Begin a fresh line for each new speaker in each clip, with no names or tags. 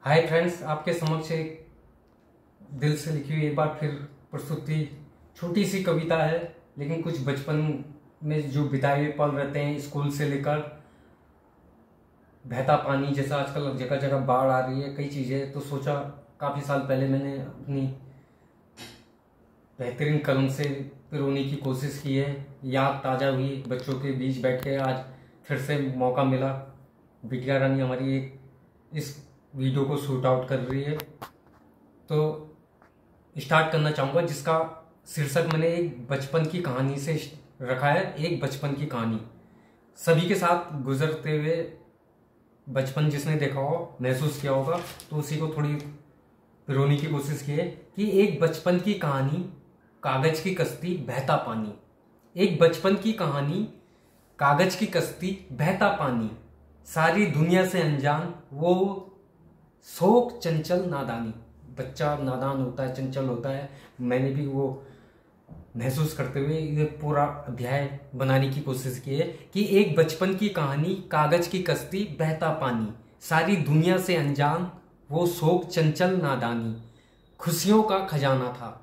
Hi friends, आपके समक्ष एक दिल से लिखी हुई एक बार फिर प्रस्तुति छोटी सी कविता है, लेकिन कुछ बचपन में जो बिताए हुए पल रहते हैं, स्कूल से लेकर बहता पानी, जैसा आजकल जगह जगह बाढ़ आ रही है, कई चीज़ें, तो सोचा काफ़ी साल पहले मैंने अपनी बेहतरीन कलम से पिरोने की कोशिश की है। याद ताज़ा हुई, बच्चों के बीच बैठ के आज फिर से मौका मिला। बिटिया रानी हमारी एक इस वीडियो को शूट आउट कर रही है, तो स्टार्ट करना चाहूँगा, जिसका शीर्षक मैंने एक बचपन की कहानी से रखा है। एक बचपन की कहानी, सभी के साथ गुजरते हुए बचपन जिसने देखा हो, महसूस किया होगा, तो उसी को थोड़ी पिरोने की कोशिश की है कि एक बचपन की कहानी, कागज की कश्ती, बहता पानी। एक बचपन की कहानी, कागज की कश्ती, बहता पानी, सारी दुनिया से अनजान वो शोक चंचल नादानी। बच्चा नादान होता है, चंचल होता है। मैंने भी वो महसूस करते हुए ये पूरा अध्याय बनाने की कोशिश की है कि एक बचपन की कहानी, कागज की कश्ती, बहता पानी, सारी दुनिया से अनजान वो शोक चंचल नादानी। खुशियों का खजाना था,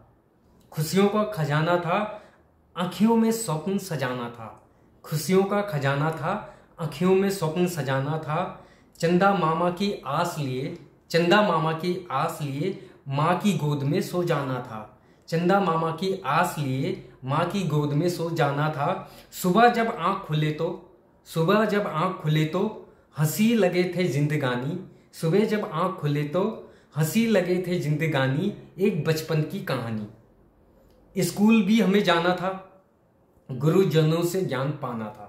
खुशियों का खजाना था, आंखियों में स्वप्न सजाना था। खुशियों का खजाना था, आंखियों में स्वप्न सजाना था। चंदा मामा की आस लिए, चंदा मामा की आस लिए माँ की गोद में सो जाना था। चंदा मामा की आस लिए माँ की गोद में सो जाना था। सुबह जब आँख खुले तो, सुबह जब आँख खुले तो हंसी लगे थे जिंदगानी। सुबह जब आँख खुले तो हंसी लगे थे जिंदगानी। एक बचपन की कहानी। स्कूल भी हमें जाना था, गुरुजनों से ज्ञान पाना था।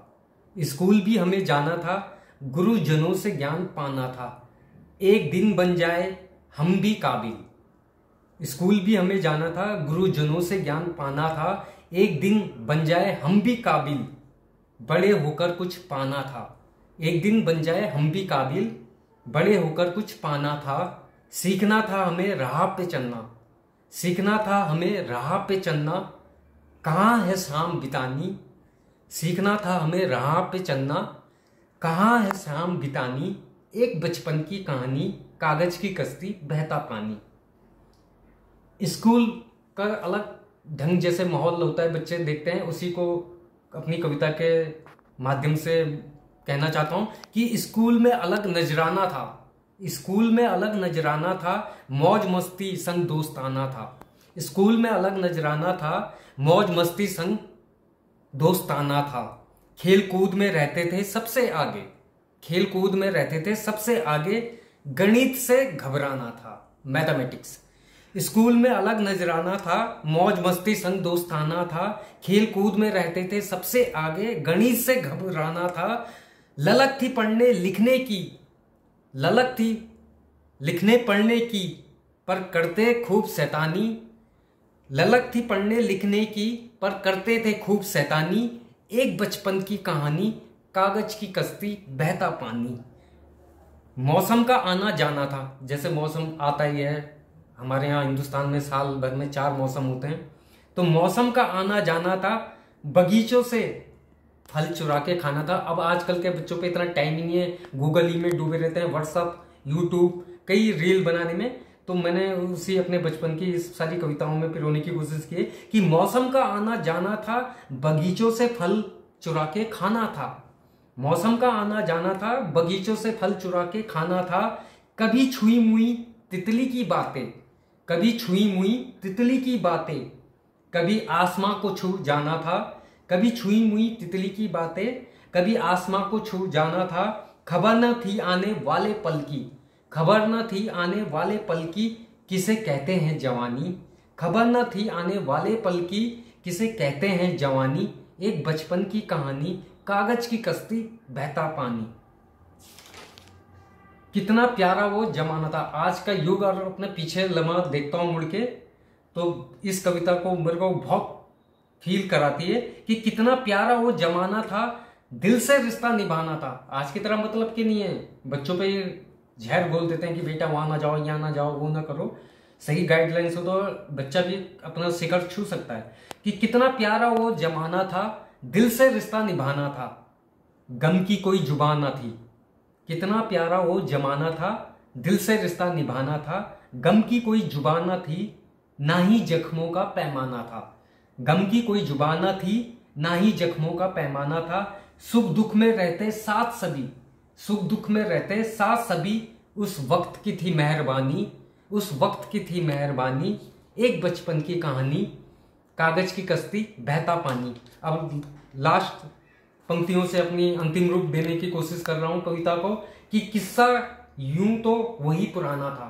स्कूल भी हमें जाना था, गुरुजनों से ज्ञान पाना था। एक दिन बन जाए हम भी काबिल। स्कूल भी हमें जाना था, गुरुजनों से ज्ञान पाना था। एक दिन बन जाए हम भी काबिल, बड़े होकर कुछ पाना था। एक दिन बन जाए हम भी काबिल, बड़े होकर कुछ पाना था। सीखना था हमें राह पे चलना, सीखना था हमें राह पे चलना। कहाँ है शाम बितानी, सीखना था हमें राह पे चलना। कहाँ है शाम बितानी। एक बचपन की कहानी, कागज की कश्ती, बहता पानी। स्कूल का अलग ढंग जैसे माहौल होता है, बच्चे देखते हैं, उसी को अपनी कविता के माध्यम से कहना चाहता हूं कि स्कूल में अलग नजराना था, स्कूल में अलग नजराना था, मौज मस्ती संग दोस्ताना था। स्कूल में अलग नजराना था, मौज मस्ती संग दोस्ताना था। खेल कूद में रहते थे सबसे आगे, खेल कूद में रहते थे सबसे आगे। गणित से घबराना था, मैथमेटिक्स। स्कूल में अलग नजराना था, मौज मस्ती संग दोस्ताना था। खेल कूद में रहते थे सबसे आगे, गणित से घबराना था। ललक थी पढ़ने लिखने की, ललक थी लिखने पढ़ने की, पर करते खूब शैतानी। ललक थी पढ़ने लिखने की, पर करते थे खूब शैतानी। एक बचपन की कहानी, कागज की कश्ती, बहता पानी। मौसम का आना जाना था, जैसे मौसम आता ही है हमारे यहाँ हिंदुस्तान में, साल भर में 4 मौसम होते हैं, तो मौसम का आना जाना था। बगीचों से फल चुरा के खाना था। अब आजकल के बच्चों पे इतना टाइम ही नहीं है, गूगल ही में डूबे रहते हैं, व्हाट्सअप, यूट्यूब, कई रील बनाने में। तो मैंने उसी अपने बचपन की इस सारी कविताओं में पिरोने की कोशिश की कि मौसम का आना जाना था, बगीचों से फल चुरा के खाना था। मौसम का आना जाना था, बगीचों से फल चुरा के खाना था। कभी छुई मुई तितली की बातें, कभी छुई मुई तितली की बातें, कभी आसमां को छू जाना था। कभी छुई मुई तितली की बातें, कभी आसमां को छू जाना था। खबर न थी आने वाले पल की, खबर न थी आने वाले पल की, किसे कहते हैं जवानी। खबर न थी आने वाले पल की, किसे कहते हैं जवानी। एक बचपन की कहानी, कागज की कश्ती, बहता पानी। कितना प्यारा वो जमाना था। आज का युग और अपने पीछे लम्हा देखता हूं मुड़ के, तो इस कविता को मेरे को बहुत फील कराती है कि कितना प्यारा वो जमाना था, दिल से रिश्ता निभाना था। आज की तरह मतलब कि नहीं है, बच्चों पे जहर घोल देते हैं कि बेटा वहां ना जाओ, यहाँ ना जाओ, वो ना करो। सही गाइडलाइंस हो तो बच्चा भी अपना शिखर छू सकता है। कि कितना प्यारा वो जमाना था, दिल से रिश्ता निभाना था, गम की कोई जुबान ना थी। कितना प्यारा वो जमाना था, दिल से रिश्ता निभाना था। गम की कोई जुबान न थी, ना ही जख्मों का पैमाना था। गम की कोई जुबान न थी, ना ही जख्मों का पैमाना था। सुख दुख में रहते साथ सभी, सुख दुख में रहते साथ सभी। उस वक्त की थी मेहरबानी, उस वक्त की थी मेहरबानी। एक बचपन की कहानी, कागज की कश्ती बहता पानी। अब लास्ट पंक्तियों से अपनी अंतिम रूप देने की कोशिश कर रहा हूं कविता को कि किस्सा यूं तो वही पुराना था,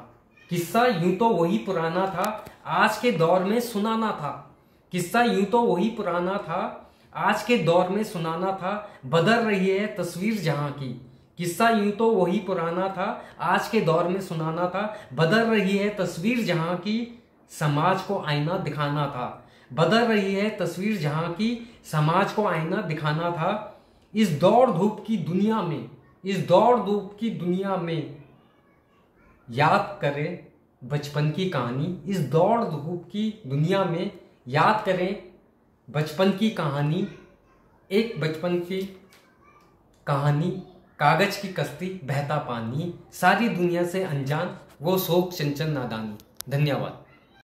किस्सा यूं तो वही पुराना था, आज के दौर में सुनाना था। किस्सा यूं तो वही पुराना था, आज के दौर में सुनाना था। बदल रही है तस्वीर जहां की, किस्सा यूं तो वही पुराना था, आज के दौर में सुनाना था। बदल रही है तस्वीर जहां की, समाज को आईना दिखाना था। बदल रही है तस्वीर जहां की, समाज को आईना दिखाना था। इस दौड़ धूप की दुनिया में, इस दौड़ धूप की दुनिया में याद करें बचपन की कहानी। इस दौड़ धूप की दुनिया में याद करें बचपन की कहानी। एक बचपन की कहानी, कागज की कश्ती बहता पानी। सारी दुनिया से अनजान वो शोक चंचल नादानी। धन्यवाद।